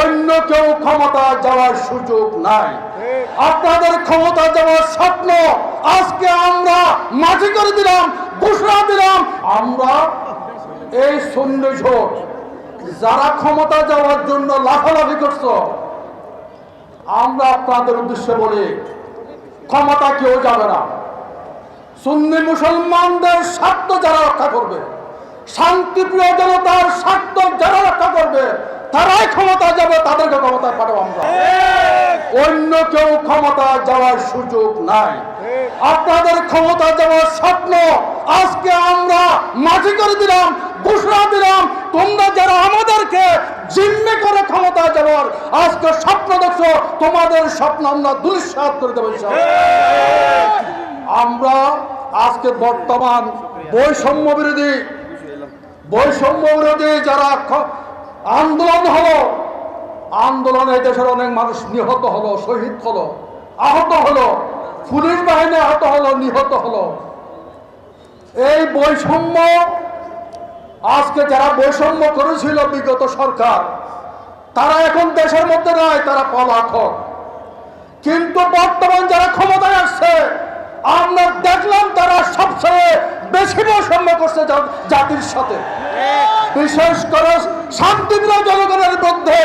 অন্য কেউ ক্ষমতা যাওয়ার সুযোগ নাই। আপনাদের ক্ষমতা যাওয়ার স্বপ্ন আজকে আমরা মাটি করে দিলাম, ঘোষণা দিলাম। আমরা এই সুন্নি জোট যারা ক্ষমতা যাওয়ার জন্য লাফালাফি করছো, আমরা আপনাদের উদ্দেশ্যে বলি ক্ষমতা কেউ যাবে না। সুন্নি মুসলমানদের স্বার্থ যারা রক্ষা করবে, শান্তিপ্রিয় জনতার স্বার্থ যারা রক্ষা করবে, তারাই ক্ষমতা যাবে, তাদেরকে ক্ষমতা পাঠাবো আমরা। অন্য কেউ ক্ষমতা যাওয়ার সুযোগ নাই। আপনাদের ক্ষমতা যাওয়ার স্বপ্ন আজকে আমরা মাটি করে দিলাম, ঘোষণা দিলাম। তোমরা যারা আমাদেরকে জিম্মি করে ক্ষমতা যাওয়ার আজকে স্বপ্ন দেখছো, তোমাদের স্বপ্ন আমরা দুলিশাত করে দেবো। আমরা আজকে বর্তমান বৈষম্য বিরোধী যারা আন্দোলন হলো, আন্দোলনে দেশের অনেক মানুষ নিহত হলো, শহীদ হলো, আহত হলো, পুলিশ বাহিনী আহত হলো, নিহত হলো। এই বৈষম্য আজকে যারা বৈষম্য করেছিল বিগত সরকার, তারা এখন দেশের মধ্যে নাই, তারা পলাতক। কিন্তু বর্তমান যারা ক্ষমতায় আসছে, আমরা দেখলাম তারা সবচেয়ে বেশি বৈষম্য করছে জাতির সাথে, বিশেষ করে শান্তিপ্রিয় জনগণের মধ্যে।